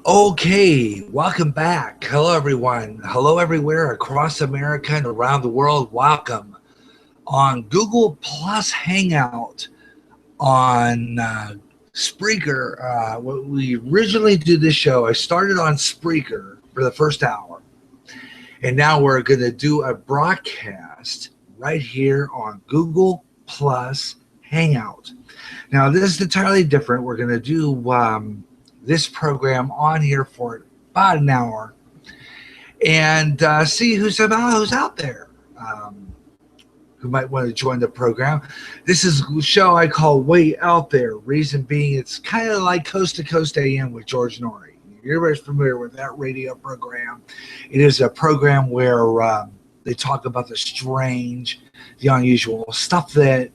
Okay, welcome back. Hello, everyone. Hello, everywhere across America and around the world. Welcome on Google Plus Hangout on Spreaker. When we originally did this show, I started on Spreaker for the first hour, and now we're going to do a broadcast right here on Google Plus Hangout. Now, this is entirely different. We're going to do this program on here for about an hour and see who's out there who might want to join the program. This is a show I call Way Out There. Reason being, it's kind of like Coast to Coast AM with George Noory. Everybody's familiar with that radio program. It is a program where they talk about the strange, the unusual, stuff that,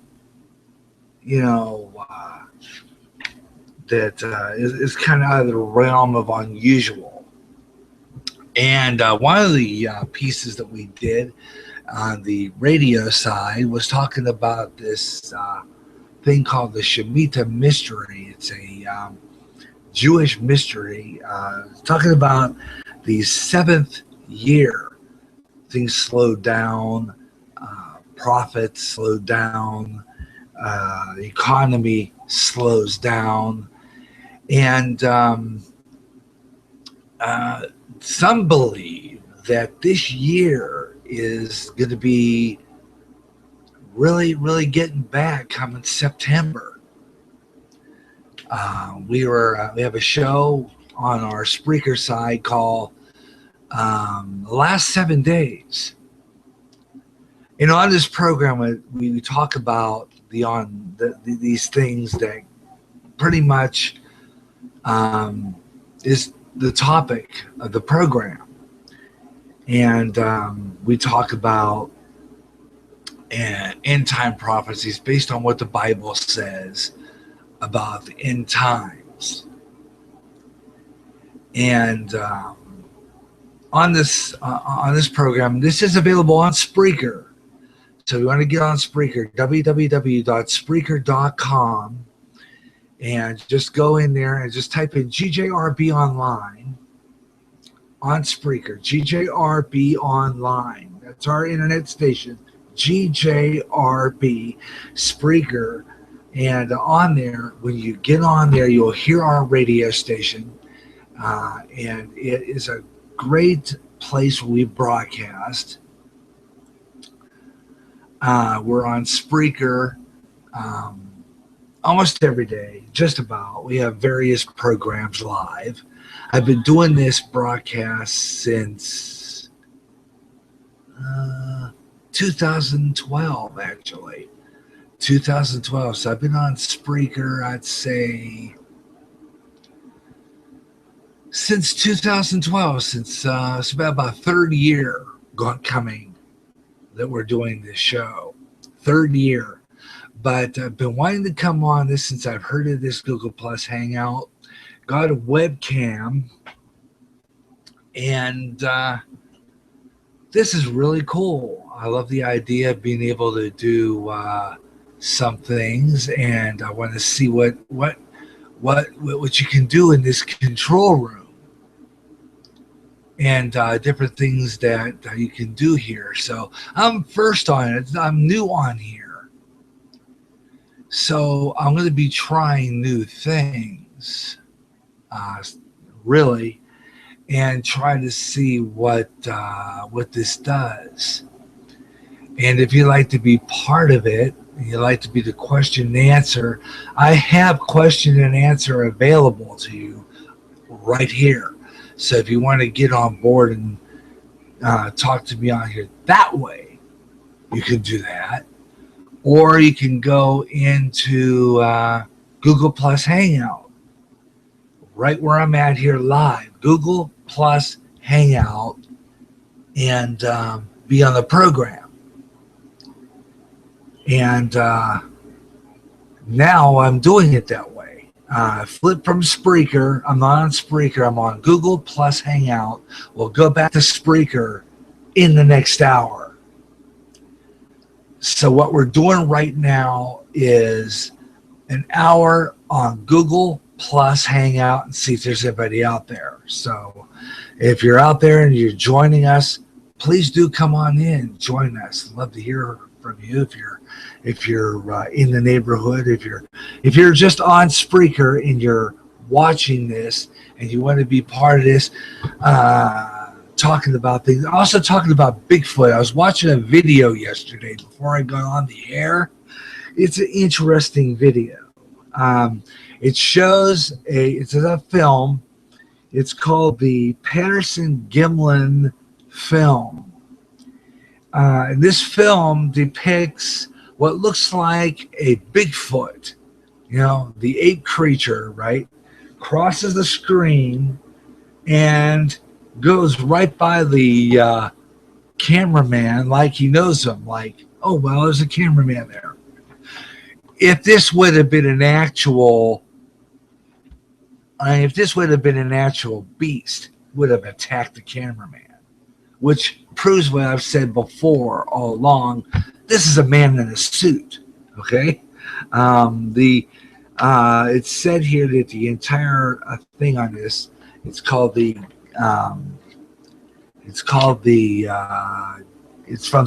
is kind of out of the realm of unusual. And one of the pieces that we did on the radio side was talking about this thing called the Shemitah Mystery. It's a Jewish mystery talking about the seventh year. Things slowed down, profits slowed down, the economy slows down. And some believe that this year is going to be really, really getting bad coming September. We have a show on our Spreaker side called The Last 7 Days. On this program, we talk about these things that pretty much is the topic of the program. And we talk about end time prophecies based on what the Bible says about the end times. And on this program, this is available on Spreaker. So if you want to get on Spreaker, www.spreaker.com, and just go in there and just type in GJRB Online on Spreaker. GJRB Online. That's our internet station. GJRB Spreaker. And on there, when you get on there, you'll hear our radio station. And it is a great place where we broadcast. We're on Spreaker almost every day, just about. We have various programs live. I've been doing this broadcast since 2012, actually. 2012. So I've been on Spreaker, I'd say, since 2012, since it's about third year coming that we're doing this show. Third year. But I've been wanting to come on this since I've heard of this Google Plus Hangout. Got a webcam. And this is really cool. I love the idea of being able to do some things. And I want to see what you can do in this control room. And different things that you can do here. So I'm first on it. I'm new on here. So I'm going to be trying new things, really, and try to see what this does. And if you'd like to be part of it, and you'd like to be the question and answer, I have question and answer available to you right here. So if you want to get on board and talk to me on here that way, you can do that. Or you can go into Google Plus Hangout, right where I'm at here live, Google Plus Hangout, and be on the program. And now I'm doing it that way. Flip from Spreaker. I'm not on Spreaker. I'm on Google Plus Hangout. We'll go back to Spreaker in the next hour. So what we're doing right now is an hour on Google Plus Hangout and see if there's anybody out there. So if you're out there and you're joining us, please do come on in, join us. Love to hear from you. If you're in the neighborhood, if you're just on Spreaker and you're watching this and you want to be part of this, talking about things, also talking about Bigfoot. I was watching a video yesterday before I got on the air. It's an interesting video. It shows it's a film. It's called the Patterson-Gimlin film. And this film depicts what looks like a Bigfoot, the ape creature, right? Crosses the screen and goes right by the cameraman like he knows him, like, oh, well, there's a cameraman there. If this would have been an actual beast, would have attacked the cameraman, which proves what I've said before all along. This is a man in a suit, okay? It's said here that the entire thing on this, it's from the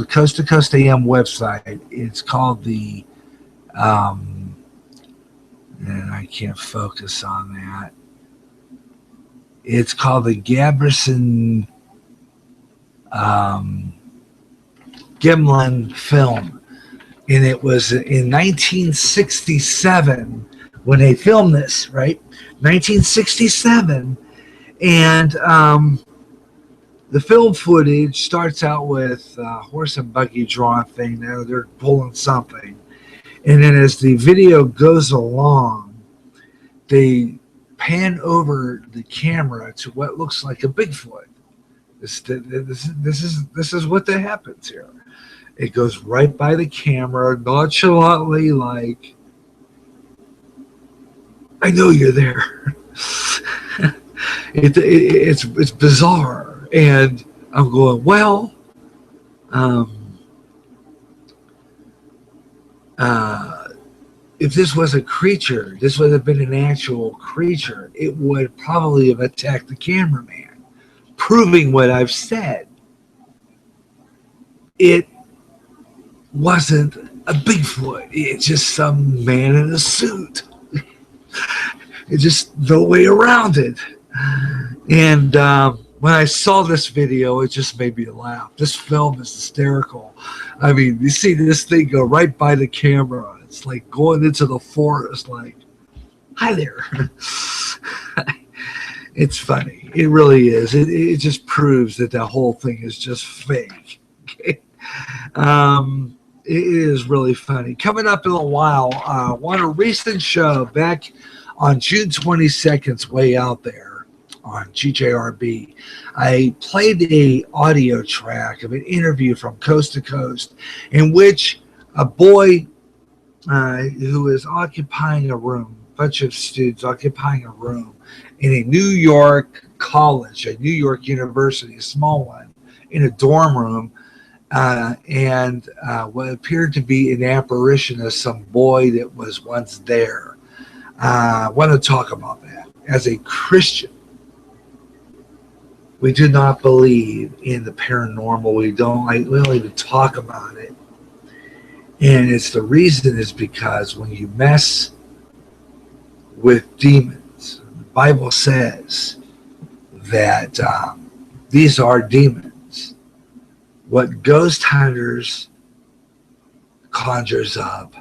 Coast to Coast AM website. It's called the, and I can't focus on that. It's called the Patterson Gimlin film. And it was in 1967 when they filmed this, right? 1967. And the film footage starts out with a horse and buggy drawn thing. They're pulling something. And then as the video goes along, they pan over the camera to what looks like a Bigfoot. This is what that happens here. It goes right by the camera, nonchalantly, like, I know you're there. It's bizarre, and I'm going, well, if this was a creature, this would have been an actual creature, it would probably have attacked the cameraman, proving what I've said. It wasn't a Bigfoot. It's just some man in a suit. It's just no way around it. And when I saw this video, it just made me laugh. This film is hysterical. I mean, you see this thing go right by the camera. It's like going into the forest, like, hi there. It's funny. It really is. It just proves that the whole thing is just fake. Okay? It is really funny. Coming up in a while, on a recent show back on June 22nd, way out there on GJRB, I played a audio track of an interview from Coast to Coast in which a boy who is occupying a room, a bunch of students occupying a room in a New York college, a New York university, a small one, in a dorm room, and what appeared to be an apparition of some boy that was once there. I want to talk about that. As a Christian, we do not believe in the paranormal. We don't even talk about it. And the reason is because when you mess with demons, the Bible says that these are demons. What ghost hunters conjures up,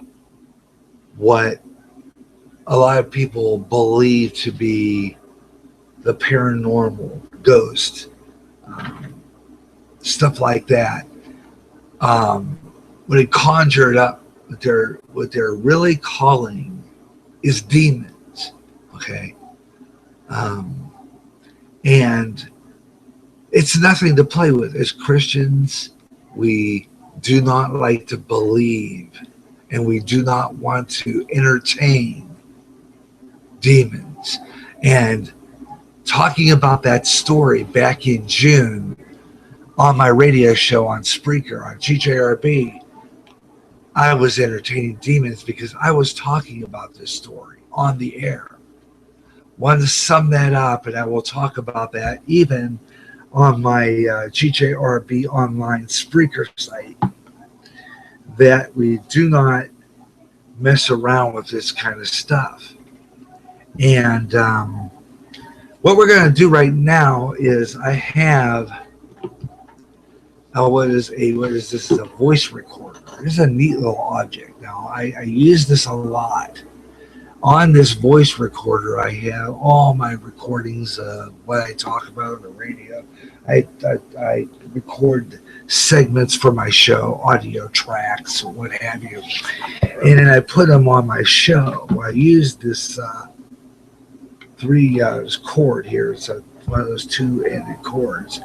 what a lot of people believe to be the paranormal, ghost, stuff like that. What it conjured up, what they're really calling is demons, okay? And it's nothing to play with. As Christians, we do not like to believe, and we do not want to entertain demons. And talking about that story back in June on my radio show on Spreaker, on GJRB, I was entertaining demons because I was talking about this story on the air. wanted to sum that up, and I will talk about that even on my GJRB online Spreaker site, that we do not mess around with this kind of stuff. And what we're going to do right now is I have what is this? This is a voice recorder. This is a neat little object. Now I use this a lot. On this voice recorder, I have all my recordings of what I talk about on the radio. I record segments for my show, audio tracks, or what have you, and then I put them on my show. I use this this cord here. It's one of those two-ended cords,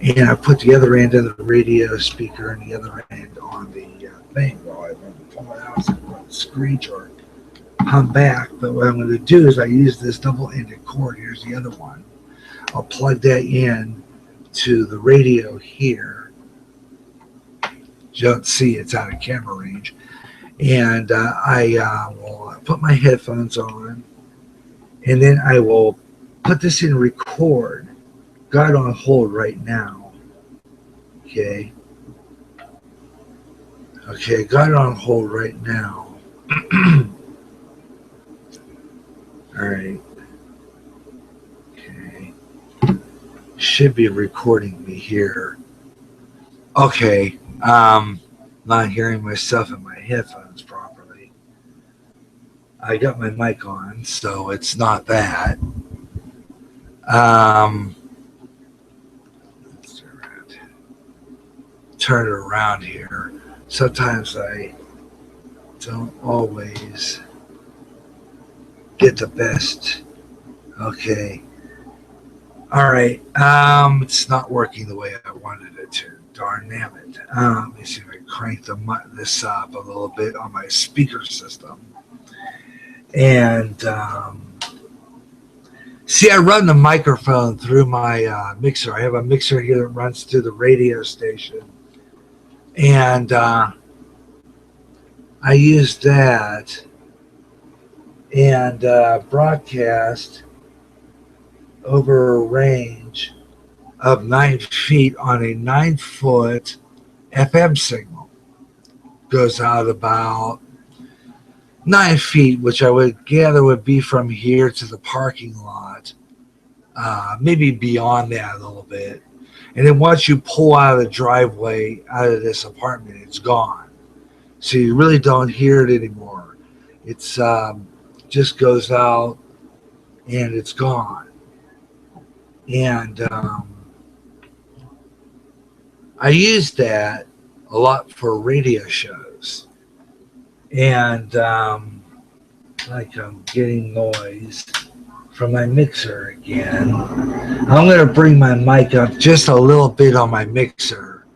and I put the other end of the radio speaker and the other end on the thing. Well, I want to pull it out so it won't screech or hum back. But what I'm going to do is I use this double-ended cord. Here's the other one. I'll plug that in to the radio here. You don't see it's out of camera range. And I will put my headphones on, and then I will put this in record. Got it on hold right now. Okay. Okay, got it on hold right now. All right. Okay. Should be recording me here. Okay. Not hearing myself in my headphones properly. I got my mic on, so it's not that. Turn it around here. Sometimes I don't always get the best. Okay. All right. It's not working the way I wanted it to. Darn damn it. Let me see if I can crank this up a little bit on my speaker system. And see, I run the microphone through my mixer. I have a mixer here that runs through the radio station. And I use that and broadcast over a range of 9 feet on a 9-foot FM signal. Goes out about 9 feet, which I would gather would be from here to the parking lot, maybe beyond that a little bit. And then once you pull out of the driveway, out of this apartment, it's gone. So you really don't hear it anymore. It's just goes out and it's gone. And I use that a lot for radio shows. And like I'm getting noise from my mixer again. I'm going to bring my mic up just a little bit on my mixer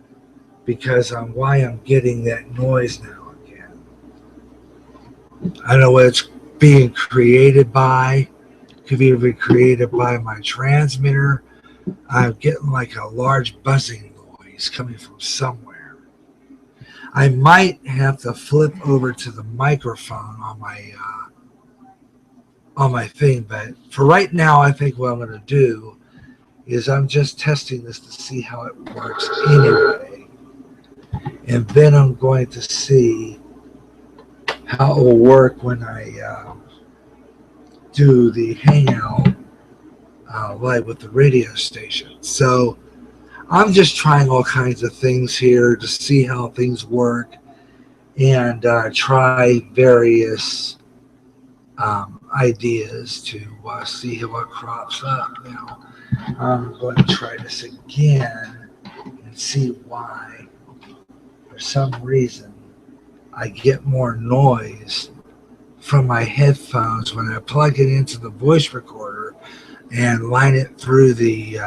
because why I'm getting that noise now again. I don't know what it's being created by. It could either be created by my transmitter. I'm getting like a large buzzing noise coming from somewhere. I might have to flip over to the microphone on my thing, but for right now, I think what I'm going to do is I'm just testing this to see how it works anyway, and then I'm going to see how it will work when I do the hangout live with the radio station. So I'm just trying all kinds of things here to see how things work and try various ideas to see what crops up. Now I'm going to try this again and see why for some reason I get more noise from my headphones when I plug it into the voice recorder and line it through the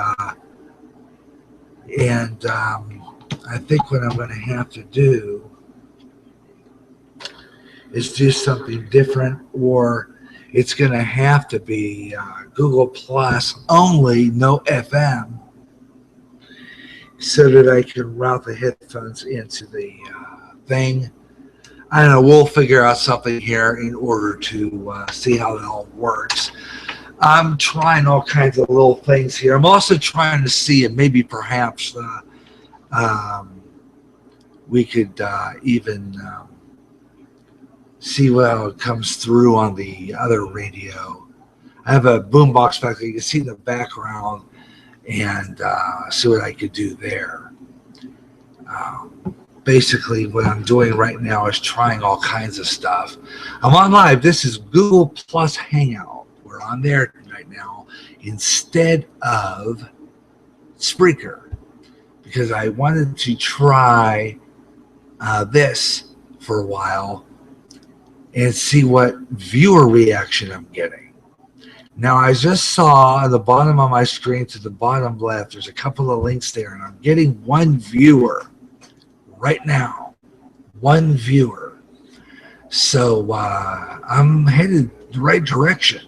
I think what I'm going to have to do is do something different, or it's going to have to be Google Plus only, no FM, so that I can route the headphones into the thing. I don't know. We'll figure out something here in order to see how it all works. I'm trying all kinds of little things here. I'm also trying to see if maybe perhaps um, we could even see what comes through on the other radio. I have a boombox back there. You can see in the background and see what I could do there. Basically, what I'm doing right now is trying all kinds of stuff. I'm on live. This is Google Plus Hangout. We're on there right now instead of Spreaker because I wanted to try this for a while and see what viewer reaction I'm getting. Now, I just saw on the bottom of my screen to the bottom left, there's a couple of links there, and I'm getting one viewer right now. One viewer. So I'm headed the right direction.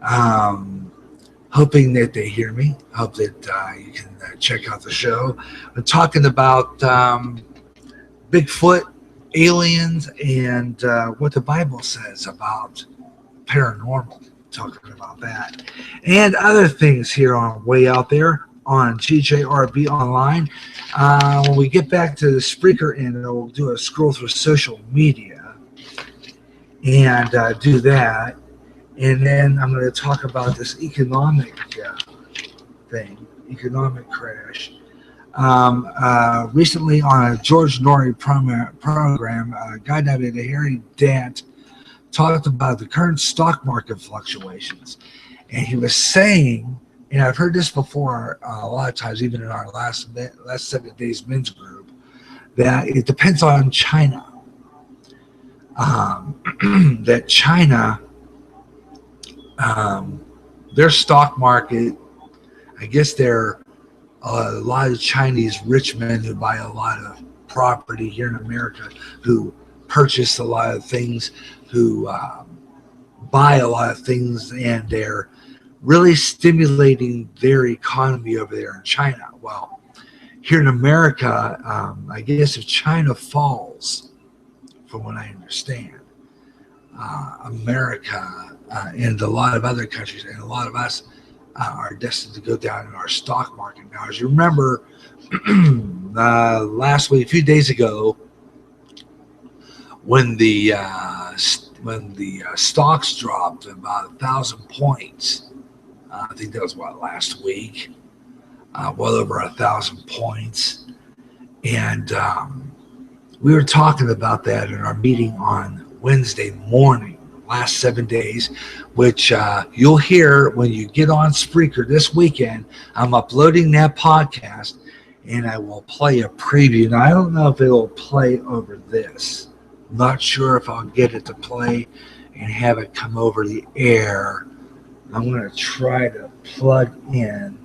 Um, Hoping that they hear me. Hope that you can check out the show. We're talking about Bigfoot, aliens, and what the Bible says about paranormal. Talking about that and other things here on Way Out There on GJRB Online. When we get back to the Spreaker end, we'll do a scroll through social media and do that. And then I'm going to talk about this economic thing, economic crash. Recently on a George Noory program, a guy named Harry Dant talked about the current stock market fluctuations. And he was saying, and I've heard this before a lot of times, even in our last 7 days men's group, that it depends on China. That China, their stock market, I guess they're a lot of Chinese rich men who buy a lot of property here in America, who purchase a lot of things, who buy a lot of things, and they're really stimulating their economy over there in China. Well, here in America, I guess if China falls, from what I understand, America and a lot of other countries and a lot of us are destined to go down in our stock market. Now, as you remember, last week, a few days ago, when the stocks dropped about 1,000 points, I think that was what last week, well over 1,000 points, and we were talking about that in our meeting on Wednesday morning, last 7 days, which you'll hear when you get on Spreaker this weekend. I'm uploading that podcast, and I will play a preview. Now, I don't know if it'll play over this. I'm not sure if I'll get it to play and have it come over the air. I'm going to try to plug in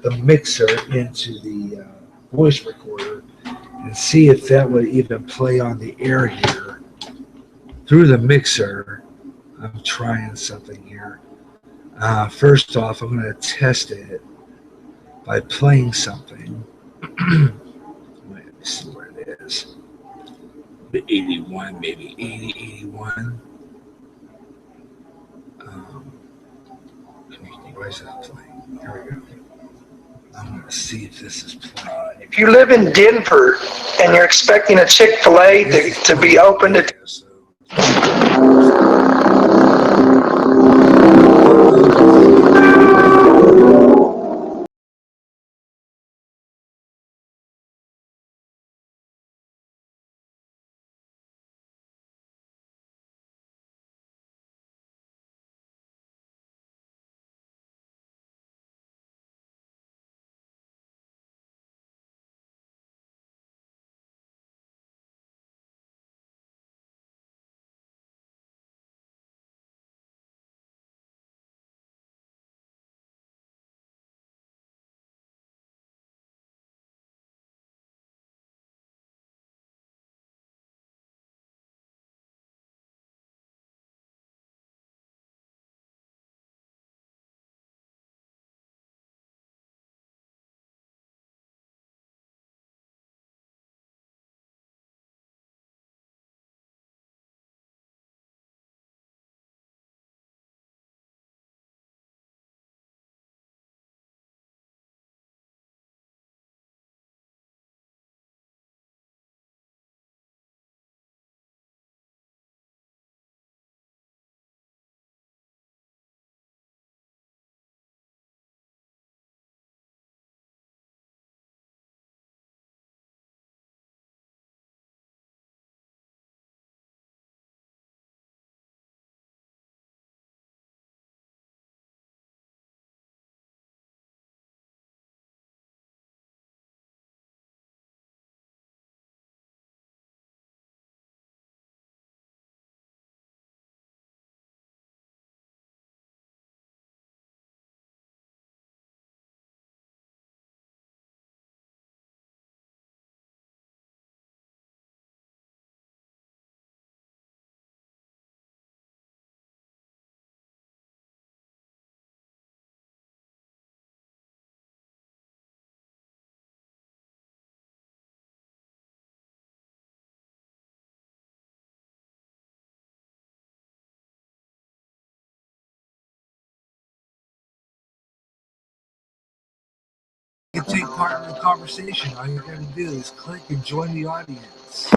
the mixer into the voice recorder and see if that would even play on the air here through the mixer. I'm trying something here. First off, I'm going to test it by playing something. Let me see where it is. The 81, maybe 80, 81. Why is that playing? Here we go. I'm going to see if this is playing. If you live in Denver and you're expecting a Chick-fil-A to be open to part of the conversation, all you're going to do is click and join the audience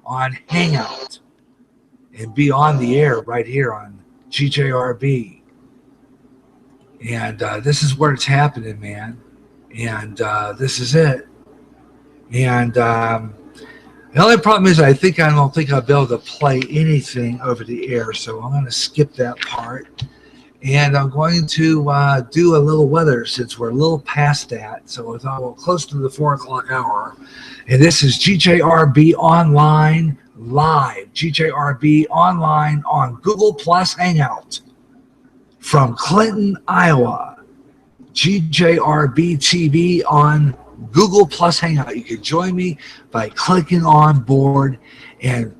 on Hangout and be on the air right here on GJRB. And this is where it's happening, man. And this is it. And the only problem is I don't think I'll be able to play anything over the air, so I'm going to skip that part. And I'm going to do a little weather since we're a little past that. So it's close to the 4 o'clock hour. And this is GJRB Online Live. GJRB Online on Google Plus Hangout from Clinton, Iowa. GJRB TV on Google Plus Hangout. You can join me by clicking on board and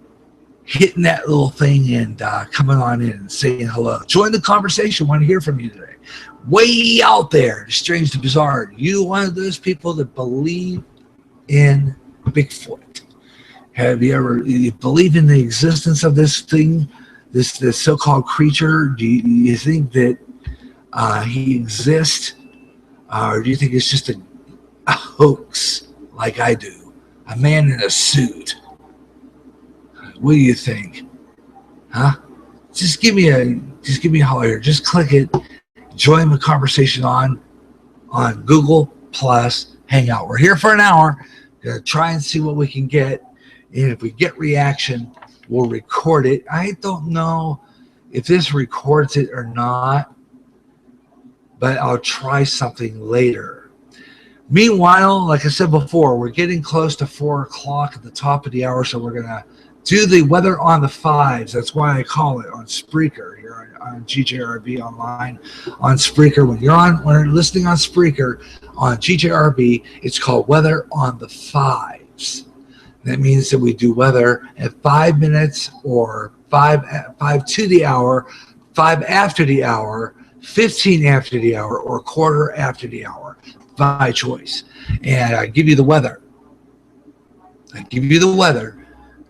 hitting that little thing and coming on in and saying hello. Join the conversation. I want to hear from you today. Way out there, strange to bizarre. You one of those people that believe in Bigfoot? You believe in the existence of this thing, this so-called creature? Do you think that he exists? Or do you think it's just a hoax like I do? A man in a suit. What do you think? Huh? Just give me a holler here. Just click it. Join the conversation on Google Plus Hangout. We're here for an hour. Gonna try and see what we can get. And if we get reaction, we'll record it. I don't know if this records it or not, but I'll try something later. Meanwhile, like I said before, we're getting close to 4 o'clock at the top of the hour, so we're gonna do the weather on the fives. That's why I call it on Spreaker here on GJRB Online on Spreaker. When you're listening on Spreaker on GJRB, it's called Weather on the Fives. That means that we do weather at 5 minutes or five to the hour, 5 after the hour, 15 after the hour, or quarter after the hour by choice. And I give you the weather.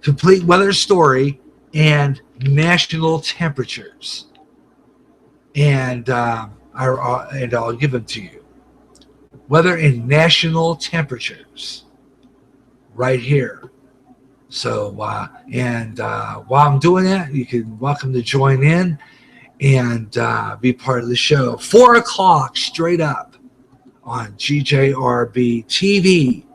Complete weather story and national temperatures, and I'll give them to you. Weather and national temperatures, right here. So while I'm doing that, you can welcome to join in and be part of the show. 4 o'clock straight up on GJRB TV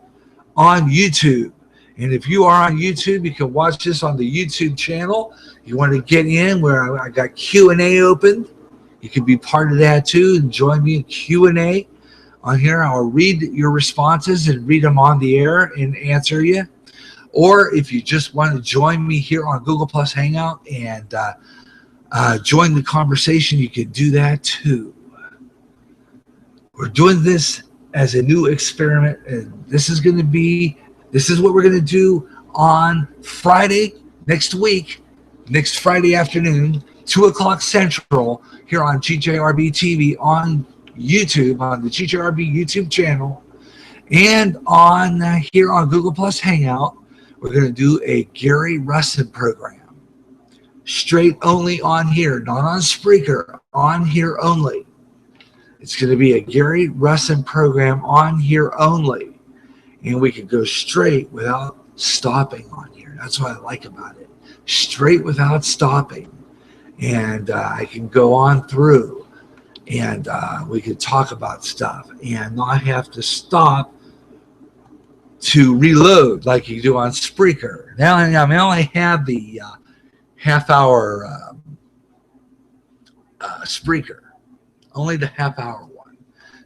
on YouTube. And if you are on YouTube, you can watch this on the YouTube channel. You want to get in where I got Q&A open. You can be part of that too and join me in Q&A on here. I'll read your responses and read them on the air and answer you. Or if you just want to join me here on Google Plus Hangout and join the conversation, you can do that too. We're doing this as a new experiment, and this is what we're going to do on Friday next week, next Friday afternoon, 2 o'clock Central, here on GJRB TV on YouTube, on the GJRB YouTube channel, and on here on Google Plus Hangout. We're going to do a Gary Russin program. Straight only on here, not on Spreaker, on here only. It's going to be a Gary Russin program on here only. And we can go straight without stopping on here. That's what I like about it. Straight without stopping. And I can go on through. And we can talk about stuff. And not have to stop to reload like you do on Spreaker. Now I only have the half-hour Spreaker. Only the half-hour one.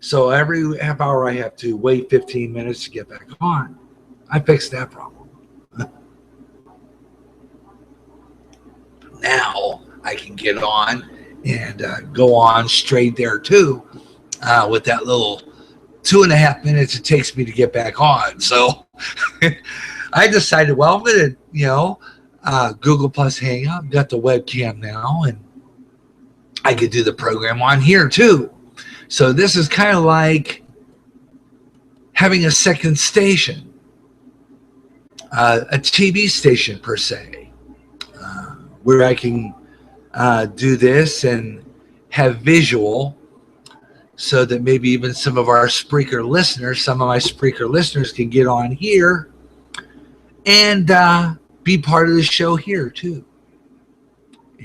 So every half hour I have to wait 15 minutes to get back on. I fixed that problem. Now I can get on and go on straight there too with that little 2.5 minutes it takes me to get back on. So I decided, well, I'm going to, Google Plus Hangout, got the webcam now, and I could do the program on here too. So this is kind of like having a second station, a TV station per se, where I can do this and have visual so that maybe even some of our Spreaker listeners, some of my Spreaker listeners can get on here and be part of the show here too.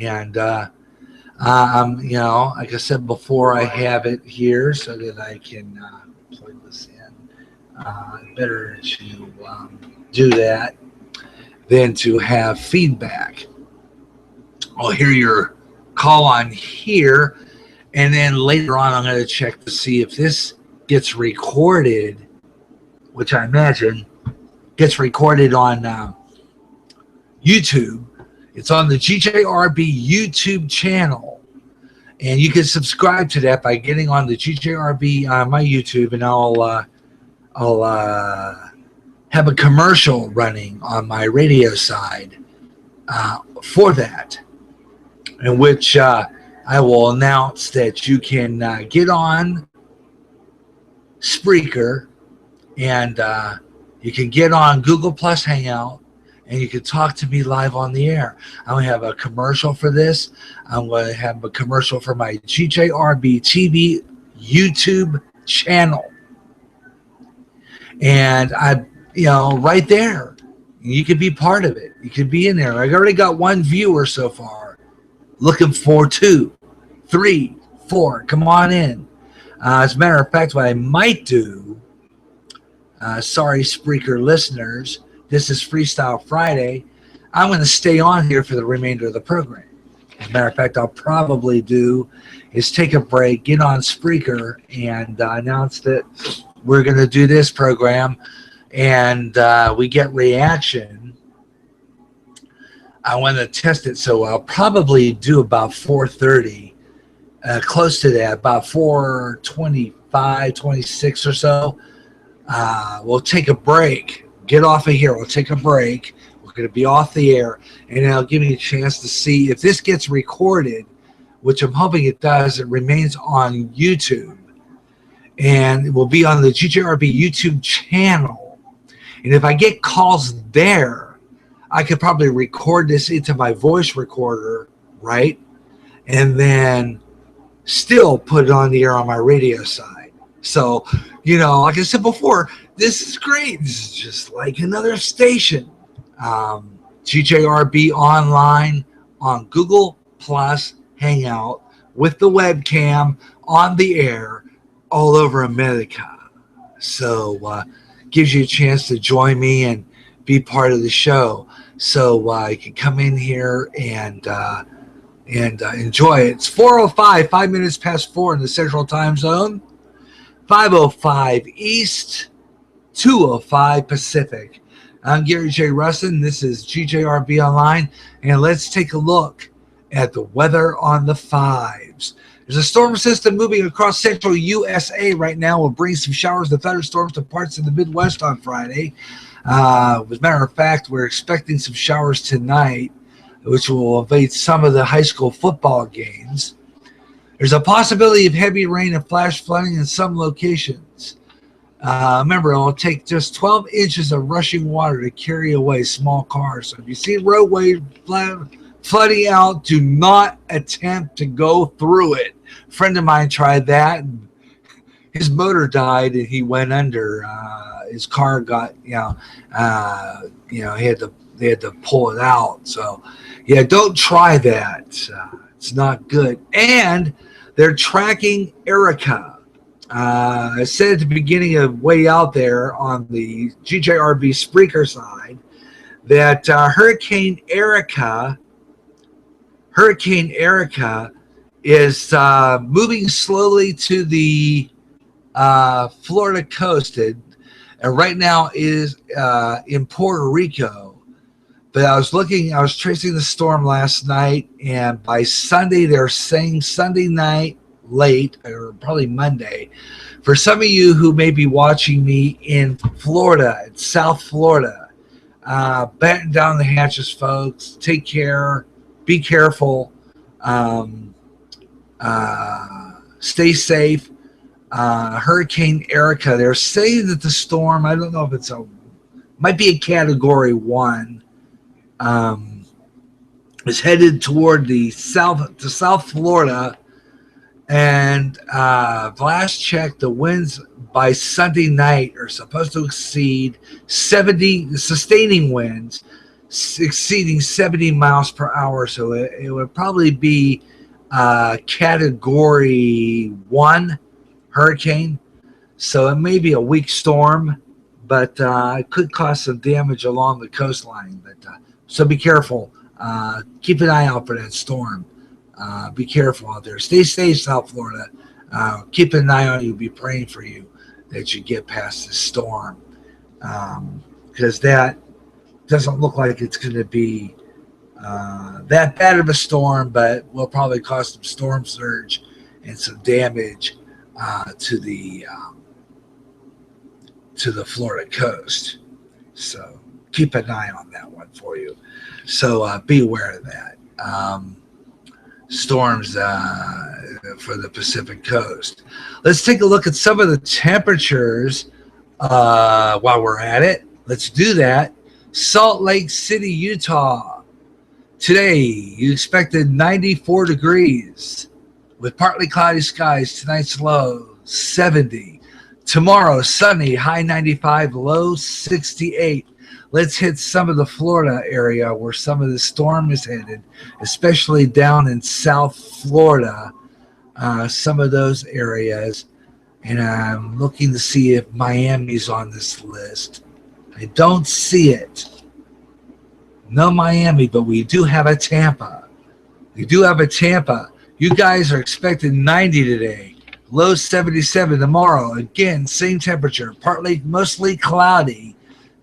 And you know, like I said before, I have it here so that I can plug this in. Better to do that than to have feedback. I'll hear your call on here, and then later on I'm going to check to see if this gets recorded, which I imagine gets recorded on YouTube. It's on the GJRB YouTube channel, and you can subscribe to that by getting on the GJRB on my YouTube, and I'll have a commercial running on my radio side for that, in which I will announce that you can get on Spreaker, and you can get on Google Plus Hangout, and you can talk to me live on the air. I'm going to have a commercial for this. I'm going to have a commercial for my GJRB TV YouTube channel. And you know, right there, you can be part of it. You can be in there. I already got one viewer so far. Looking for 2, 3, 4. Come on in. As a matter of fact, what I might do, sorry, Spreaker listeners, this is Freestyle Friday. I'm going to stay on here for the remainder of the program. As a matter of fact, I'll probably do is take a break, get on Spreaker, and announce that we're going to do this program, and we get reaction. I want to test it, so I'll probably do about 4:30, close to that, about 4:25, 26 or so. We'll take a break. Get off of here. We'll take a break. We're going to be off the air, and it'll give me a chance to see if this gets recorded, which I'm hoping it does. It remains on YouTube, and it will be on the GJRB YouTube channel. And if I get calls there, I could probably record this into my voice recorder, right? And then still put it on the air on my radio side. So, you know, like I said before, this is great. This is just like another station. GJRB online on Google Plus Hangout with the webcam on the air all over America. So gives you a chance to join me and be part of the show. So you can come in here and enjoy it. It's 4:05, 5 minutes past 4 in the Central Time Zone. 5:05 East, 2:05 Pacific. I'm Gary J. Russin. This is GJRB Online, and let's take a look at the weather on the 5s. There's a storm system moving across central USA right now. Will bring some showers and thunderstorms to parts of the Midwest on Friday. As a matter of fact, we're expecting some showers tonight, which will evade some of the high school football games. There's a possibility of heavy rain and flash flooding in some locations. Remember, it will take just 12 inches of rushing water to carry away small cars. So if you see roadways flooding out, do not attempt to go through it. A friend of mine tried that, and his motor died, and he went under. His car got, they had to pull it out. So, yeah, don't try that. It's not good. And they're tracking Erica. I said at the beginning of Way Out There on the GJRB Spreaker side that Hurricane Erica is moving slowly to the Florida coast, and right now is in Puerto Rico. But I was tracing the storm last night, and by Sunday, they're saying Sunday night late, or probably Monday. For some of you who may be watching me in Florida, in South Florida, batten down the hatches, folks. Take care. Be careful. Stay safe. Hurricane Erica, they're saying that the storm, I don't know if might be a Category 1, is headed toward the South Florida, And last check, the winds by Sunday night are supposed to exceed 70, sustaining winds exceeding 70 miles per hour. So it would probably be category 1 hurricane. So it may be a weak storm, but it could cause some damage along the coastline. But so be careful. Keep an eye out for that storm. Be careful out there. Stay safe, South Florida. Keep an eye on you. Be praying for you that you get past this storm, because that doesn't look like it's going to be that bad of a storm, but will probably cause some storm surge and some damage to the Florida coast. So keep an eye on that one for you. So be aware of that. Storms for the Pacific coast. Let's take a look at some of the temperatures while we're at it. Let's do that. Salt Lake City, Utah. Today, you expected 94 degrees with partly cloudy skies. Tonight's low, 70. Tomorrow, sunny, high 95, low 68. Let's hit some of the Florida area where some of the storm is headed, especially down in South Florida, some of those areas. And I'm looking to see if Miami's on this list. I don't see it. No Miami, but we do have a Tampa. We do have a Tampa. You guys are expecting 90 today. Low 77 tomorrow. Again, same temperature. Partly, mostly cloudy.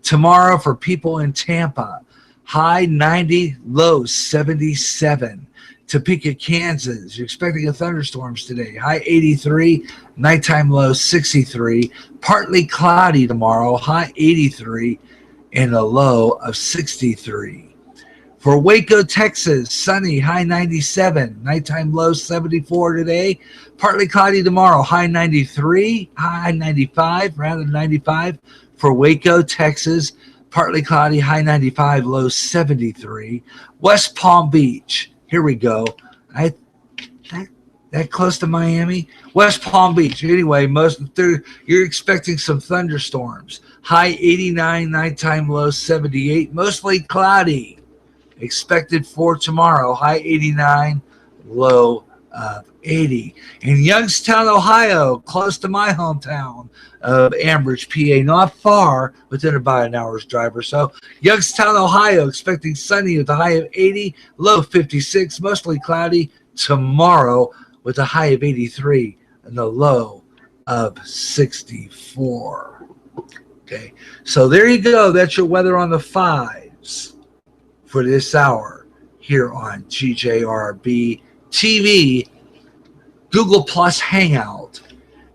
Tomorrow for people in Tampa. High 90, low 77. Topeka, Kansas. You're expecting a thunderstorms today. High 83, nighttime low 63. Partly cloudy tomorrow. High 83 and a low of 63. For Waco, Texas, sunny, high 97, nighttime low 74 today. Partly cloudy tomorrow, high 93, high 95, rather 95. For Waco, Texas, partly cloudy, high 95, low 73. West Palm Beach, here we go. That close to Miami? West Palm Beach. Anyway, you're expecting some thunderstorms. High 89, nighttime low 78, mostly cloudy. Expected for tomorrow, high 89, low of 80. In Youngstown, Ohio, close to my hometown of Ambridge, PA, not far, within about an hour's drive or so. Youngstown, Ohio, expecting sunny with a high of 80, low 56, mostly cloudy tomorrow with a high of 83 and a low of 64. Okay, so there you go. That's your weather on the fives for this hour here on GJRB TV, Google Plus Hangout.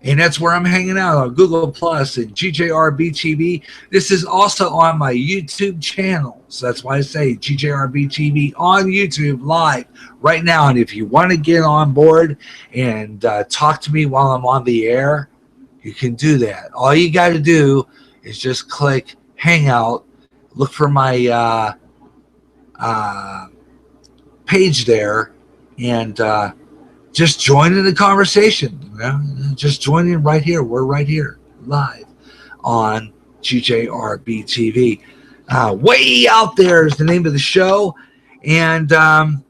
And that's where I'm hanging out on Google Plus and GJRB TV. This is also on my YouTube channel. So that's why I say GJRB TV on YouTube live right now. And if you want to get on board and talk to me while I'm on the air, you can do that. All you got to do is just click Hangout, look for my page there, and just join in the conversation. You know? Just join in right here. We're right here live on GJRB TV. Way Out There is the name of the show, and I'm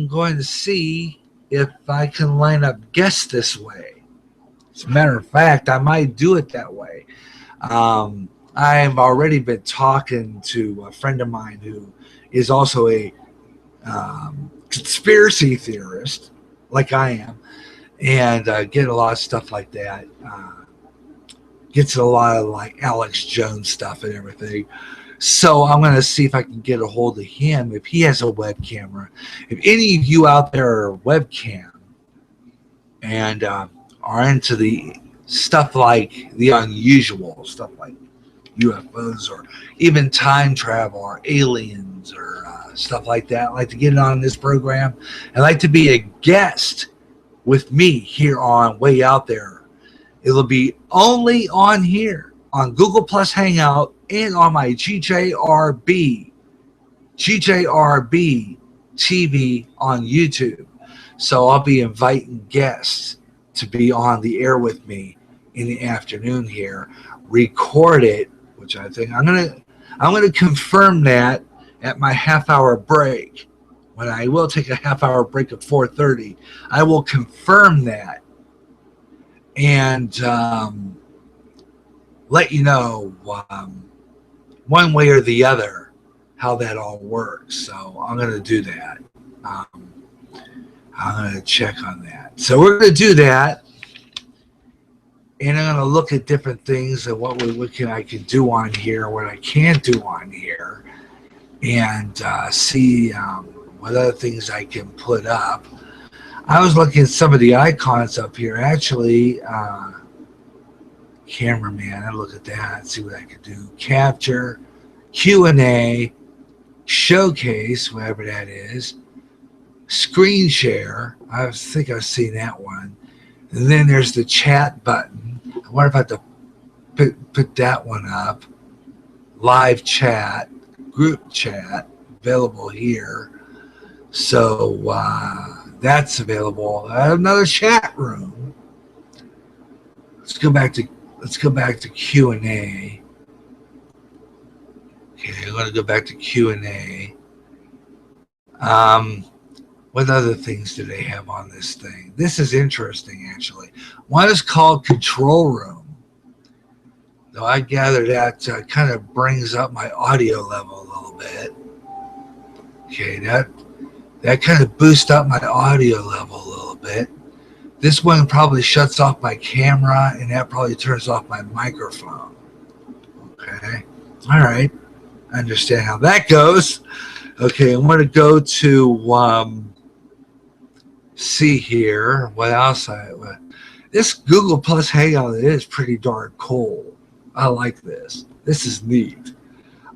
going to see if I can line up guests this way. As a matter of fact, I might do it that way. I've already been talking to a friend of mine who is also a conspiracy theorist, like I am, and get a lot of stuff like that. Gets a lot of like Alex Jones stuff and everything. So I'm going to see if I can get a hold of him if he has a web camera. If any of you out there are webcam and are into the stuff like the unusual, stuff like UFOs or even time travel or aliens or stuff like that, I'd like to get it on this program. I'd like to be a guest with me here on Way Out There. It'll be only on here on Google Plus Hangout and on my GJRB TV on YouTube. So I'll be inviting guests to be on the air with me in the afternoon here, record it, which I think I'm gonna confirm that at my half-hour break. When I will take a half-hour break at 4:30, I will confirm that and let you know one way or the other how that all works. So I'm going to do that. Um, I'm going to check on that. So we're going to do that, and I'm going to look at different things and what I can do on here, what I can't do on here, and see what other things I can put up. I was looking at some of the icons up here. Actually, cameraman, I look at that, see what I can do. Capture, Q&A, showcase, whatever that is, screen share. I think I've seen that one. And then there's the chat button. I wonder if I have to put that one up. Live chat, group chat, available here. So that's available. Another chat room. Let's go back to Q&A. Okay, I'm going to go back to Q&A. What other things do they have on this thing? This is interesting, actually. One is called Control Room. Though I gather that kind of brings up my audio level a little bit. Okay, that kind of boosts up my audio level a little bit. This one probably shuts off my camera, and that probably turns off my microphone. Okay, all right. I understand how that goes. Okay, I'm going to go to see here what else this Google Plus Hangout is pretty darn cool. I like this. This is neat.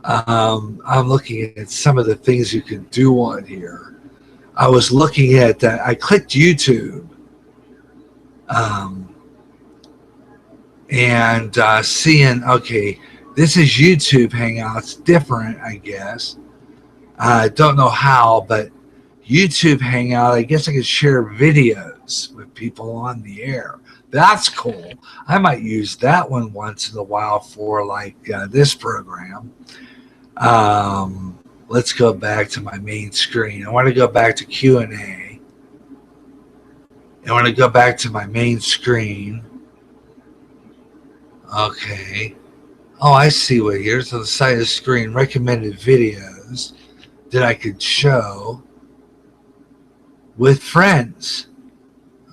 I'm looking at some of the things you can do on here. I was looking at that. I clicked YouTube, and seeing, okay, this is YouTube Hangouts, different, I guess. I don't know how, but YouTube Hangout, I guess I could share videos with people on the air. That's cool. I might use that one once in a while for like this program. Let's go back to my main screen. I want to go back to Q&A. I want to go back to my main screen. Okay. Oh, I see what here's on the side of the screen. Recommended videos that I could show with friends.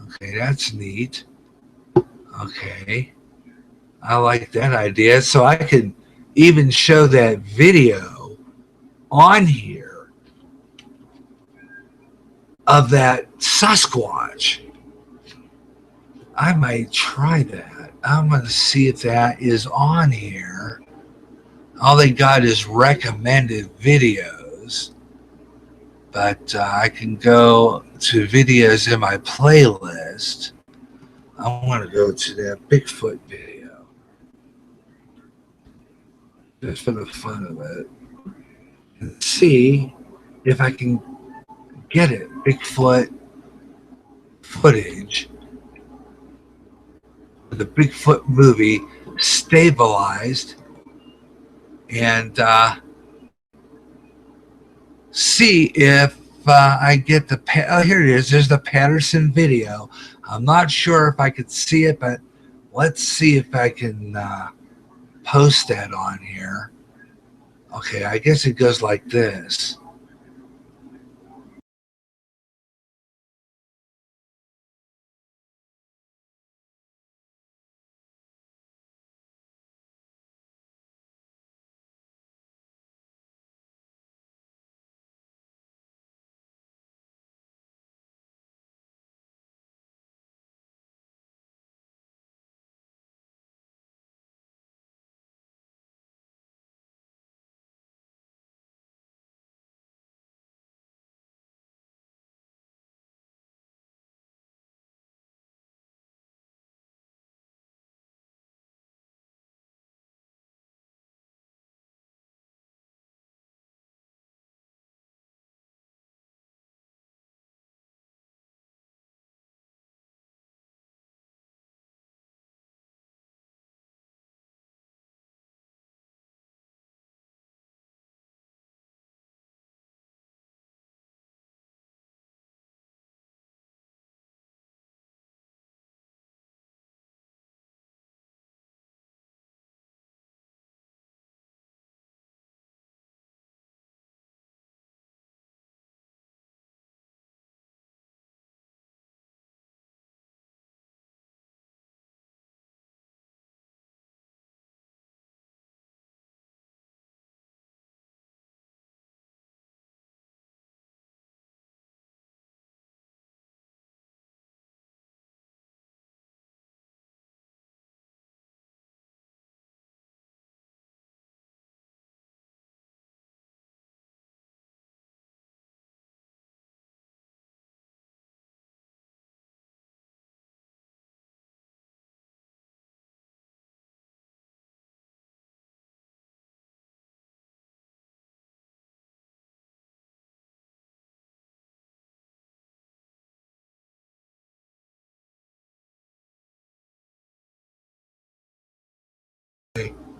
Okay, that's neat. Okay. I like that idea. So I could even show that video on here of that Sasquatch. I might try that. I'm going to see if that is on here. All they got is recommended videos. But I can go to videos in my playlist. I want to go to that Bigfoot video. Just for the fun of it. And see if I can get it. Bigfoot footage. The Bigfoot movie stabilized. And see if I get the oh, here it is. There's the Patterson video. I'm not sure if I could see it, but let's see if I can post that on here. Okay, I guess it goes like this.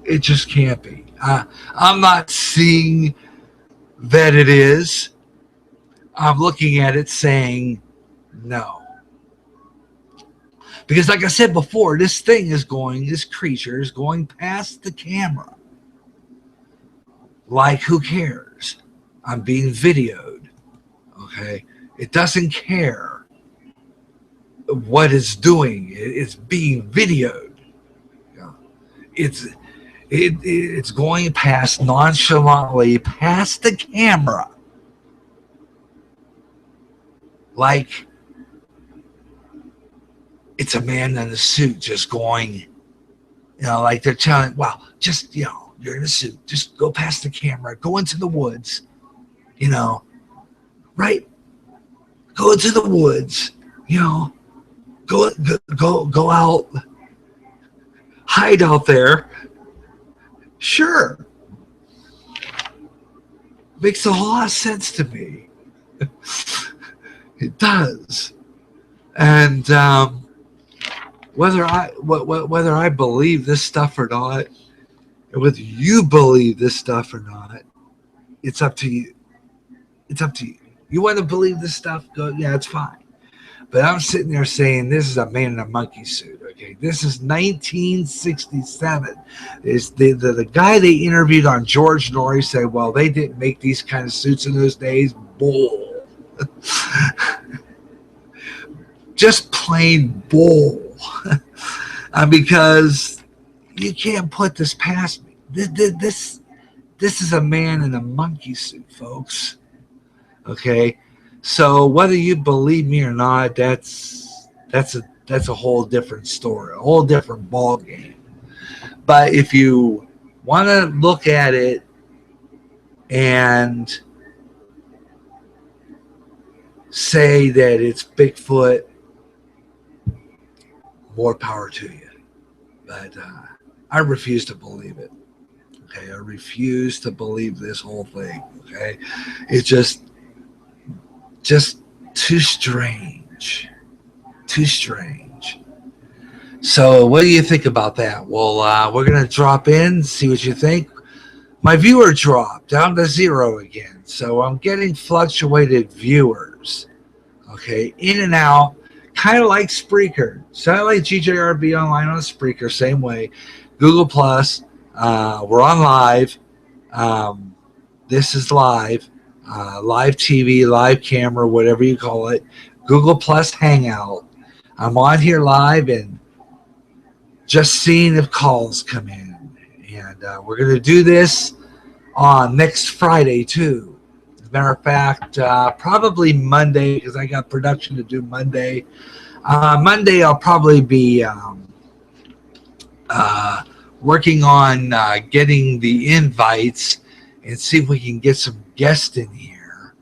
It just can't be. I'm not seeing that it is. I'm looking at it saying no. Because, like I said before, this creature is going past the camera. Like, who cares? I'm being videoed. Okay? It doesn't care what it's doing. It's being videoed. It's going past nonchalantly past the camera. Like it's a man in a suit just going, like they're telling, wow, just, you're in a suit. Just go past the camera. Go into the woods, right? Go into the woods, go out, hide out there. Sure. Makes a lot of sense to me. It does. And whether I believe this stuff or not, and whether you believe this stuff or not, it's up to you. It's up to you. You want to believe this stuff? Go, yeah, it's fine. But I'm sitting there saying this is a man in a monkey suit. Okay, this is 1967. Is the guy they interviewed on George Noory said, well, they didn't make these kind of suits in those days. Bull. Just plain bull. Because you can't put this past me. This is a man in a monkey suit, folks. Okay, so whether you believe me or not, that's a whole different story, a whole different ball game. But if you want to look at it and say that it's Bigfoot, more power to you. But I refuse to believe it. Okay, I refuse to believe this whole thing. Okay, it's just too strange. Too strange. So what do you think about that? Well, we're going to drop in, see what you think. My viewer dropped down to 0 again. So I'm getting fluctuated viewers. Okay, in and out, kind of like Spreaker. Sound like GJRB Online on Spreaker, same way. Google Plus, we're on live. This is live. Live TV, live camera, whatever you call it. Google Plus Hangout. I'm on here live and just seeing if calls come in. And we're going to do this on next Friday, too. As a matter of fact, probably Monday, because I got production to do Monday. Monday, I'll probably be working on getting the invites and see if we can get some guests in here.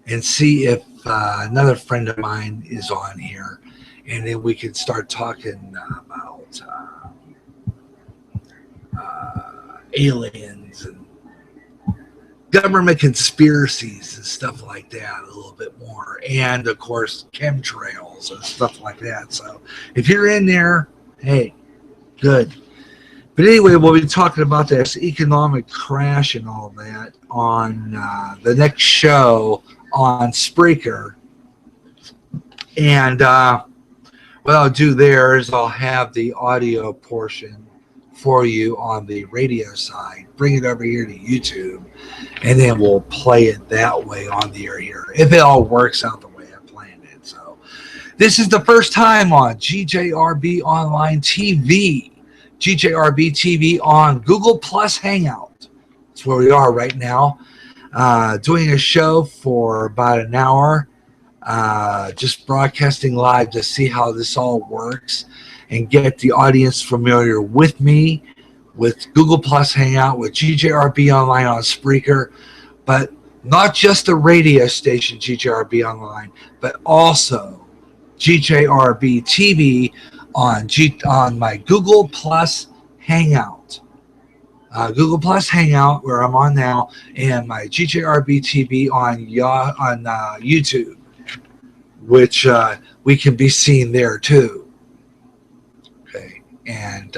And see if another friend of mine is on here. And then we can start talking about aliens and government conspiracies and stuff like that a little bit more. And, of course, chemtrails and stuff like that. So if you're in there, hey, good. But anyway, we'll be talking about this economic crash and all that on the next show on Spreaker. And what I'll do there is I'll have the audio portion for you on the radio side, bring it over here to YouTube, and then we'll play it that way on the air here, if it all works out the way I planned it. So this is the first time on GJRB Online TV, GJRB TV on Google Plus Hangout. That's where we are right now, doing a show for about an hour, just broadcasting live to see how this all works and get the audience familiar with me, with Google Plus Hangout, with GJRB Online on Spreaker, but not just the radio station GJRB Online, but also GJRB TV on my Google Plus Hangout. Google Plus Hangout, where I'm on now, and my GJRB TV on YouTube, which we can be seen there too. Okay, And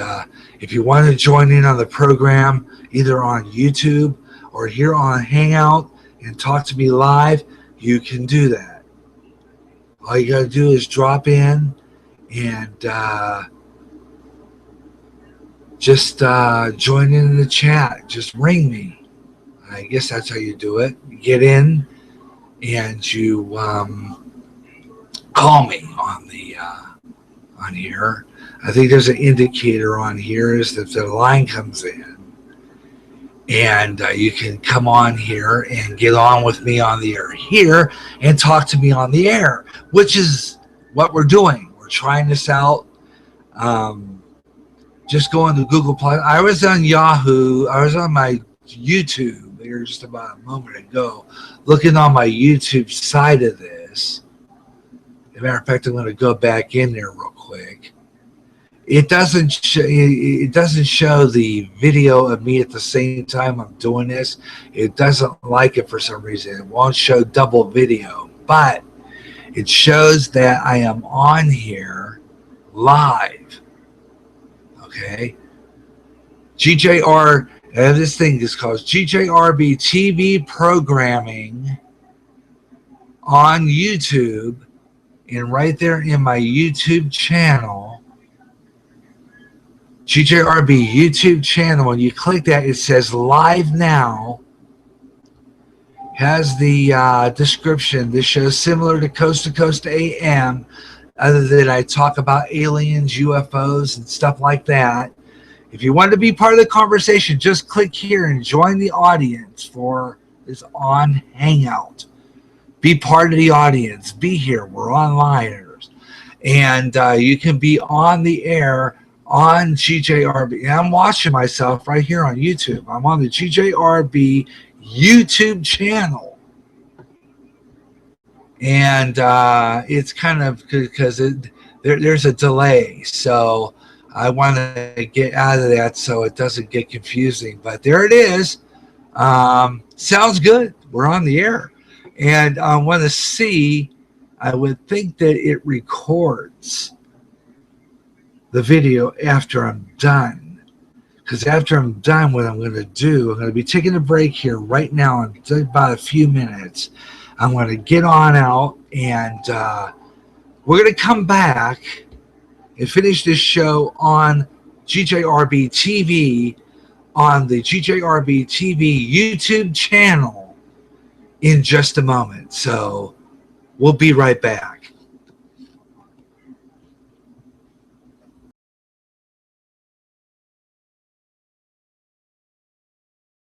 if you want to join in on the program, either on YouTube or here on Hangout and talk to me live, you can do that. All you got to do is drop in and just join in the chat. Just ring me. I guess that's how you do it. You get in and you call me on the on here. I think there's an indicator on here is that the line comes in, and you can come on here and get on with me on the air here and talk to me on the air, which is what we're doing. We're trying this out. Just going to Google Plus. I was on Yahoo. I was on my YouTube here just about a moment ago, looking on my YouTube side of this. As a matter of fact, I'm going to go back in there real quick. It doesn't show the video of me at the same time I'm doing this. It doesn't like it for some reason. It won't show double video, but it shows that I am on here live. Okay. GJR, this thing is called GJRB TV programming on YouTube, and right there in my YouTube channel, GJRB YouTube channel, when you click that, it says live now, has the description. This show is similar to Coast AM, other than I talk about aliens, UFOs, and stuff like that. If you want to be part of the conversation, just click here and join the audience for this on Hangout. Be part of the audience. Be here. We're onliners. And you can be on the air on GJRB. And I'm watching myself right here on YouTube. I'm on the GJRB YouTube channel. And it's kind of because there's a delay. So I want to get out of that so it doesn't get confusing. But there it is. Sounds good. We're on the air. And I want to see, I would think that it records the video after I'm done. Because after I'm done, what I'm going to do, I'm going to be taking a break here right now in about a few minutes. I'm going to get on out, and we're going to come back and finish this show on GJRB TV, on the GJRB TV YouTube channel in just a moment. So we'll be right back.